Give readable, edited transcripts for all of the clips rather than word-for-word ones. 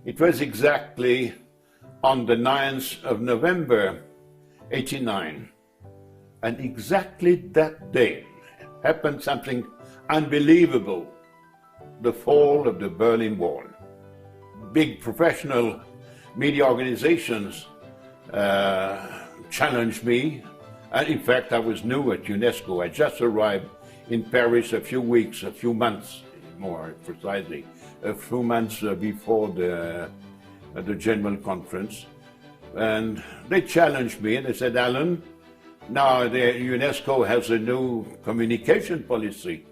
It was exactly on the 9th of November, 1989. And exactly that day happened something unbelievable, the fall of the Berlin Wall. Big professional media organizations challenged me. And in fact, I was new at UNESCO. I just arrived in Paris a few months, more precisely, a few months before the General Conference. And they challenged me and they said, Alan, now the UNESCO has a new communication policy.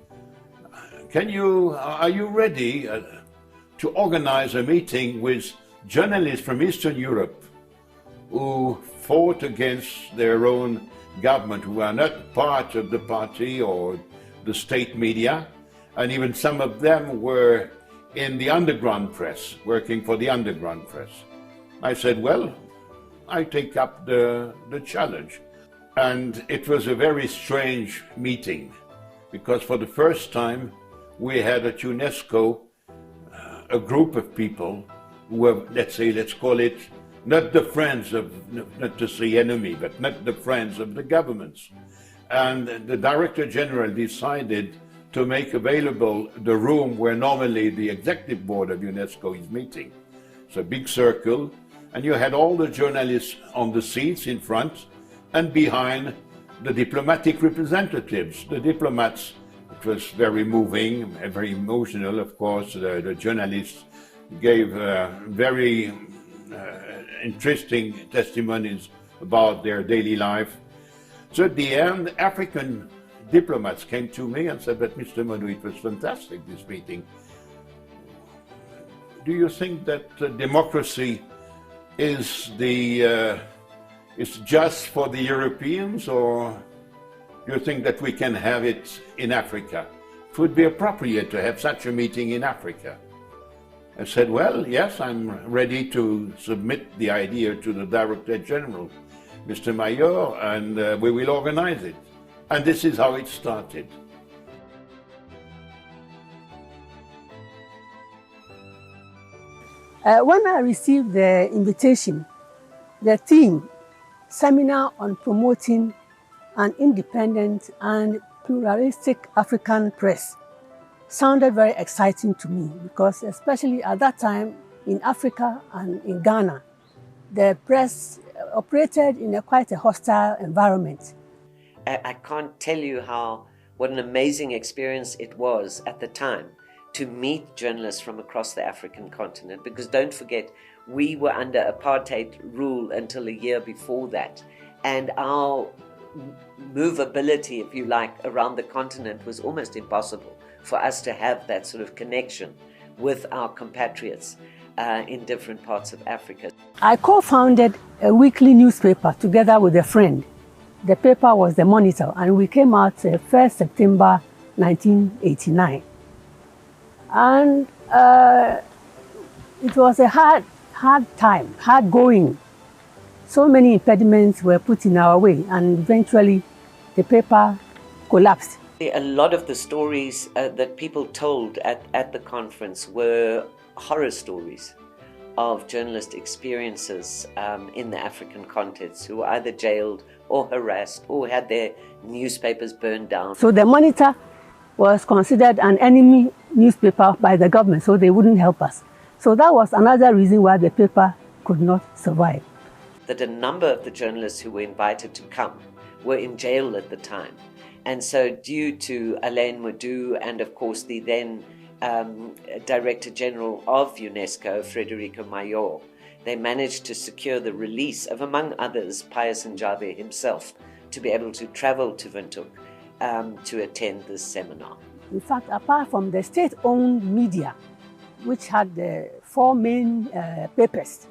Are you ready to organize a meeting with journalists from Eastern Europe who fought against their own government, who are not part of the party or the state media, and even some of them were in the underground press, working for the underground press. I said, well, I take up the challenge. And it was a very strange meeting, because for the first time we had at UNESCO a group of people who were, let's call it, not the friends of, not to say enemy, but not the friends of the governments. And the Director General decided to make available the room where normally the Executive Board of UNESCO is meeting. It's a big circle, and you had all the journalists on the seats in front, and behind the diplomatic representatives. The diplomats, it was very moving, very emotional, of course. The journalists gave very interesting testimonies about their daily life. So at the end, African diplomats came to me and said, but Mr. Manu, it was fantastic, this meeting. Do you think that democracy is just for the Europeans, or do you think that we can have it in Africa? It would be appropriate to have such a meeting in Africa. I said, well, yes, I'm ready to submit the idea to the Director General, Mr. Mayor, and we will organize it. And this is how it started. When I received the invitation, the theme, Seminar on Promoting an Independent and Pluralistic African Press, sounded very exciting to me, because especially at that time in Africa and in Ghana, the press operated in quite a hostile environment. I can't tell you what an amazing experience it was at the time to meet journalists from across the African continent, because don't forget, we were under apartheid rule until a year before that, and our movability, if you like, around the continent was almost impossible for us to have that sort of connection with our compatriots in different parts of Africa. I co-founded a weekly newspaper together with a friend. The paper was The Monitor, and we came out 1st September 1989. And it was a hard time, hard going. So many impediments were put in our way, and eventually the paper collapsed. A lot of the stories that people told at the conference were horror stories of journalist experiences in the African context, who were either jailed or harassed or had their newspapers burned down. So the Monitor was considered an enemy newspaper by the government, so they wouldn't help us. So that was another reason why the paper could not survive. That a number of the journalists who were invited to come were in jail at the time. And so due to Alain Modou and of course the then Director General of UNESCO, Federico Mayor, they managed to secure the release of, among others, Pius Njave himself, to be able to travel to Windhoek to attend this seminar. In fact, apart from the state-owned media, which had the 4 main papers,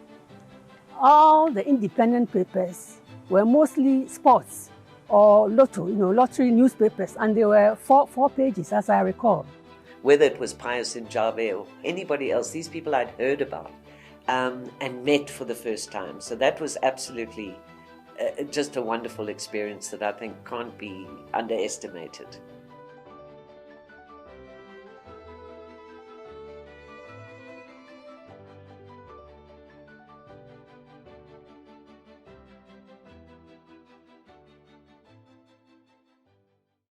all the independent papers were mostly sports or lottery newspapers, and they were four pages, as I recall. Whether it was Pius Njave or anybody else, these people I'd heard about and met for the first time. So that was absolutely just a wonderful experience that I think can't be underestimated.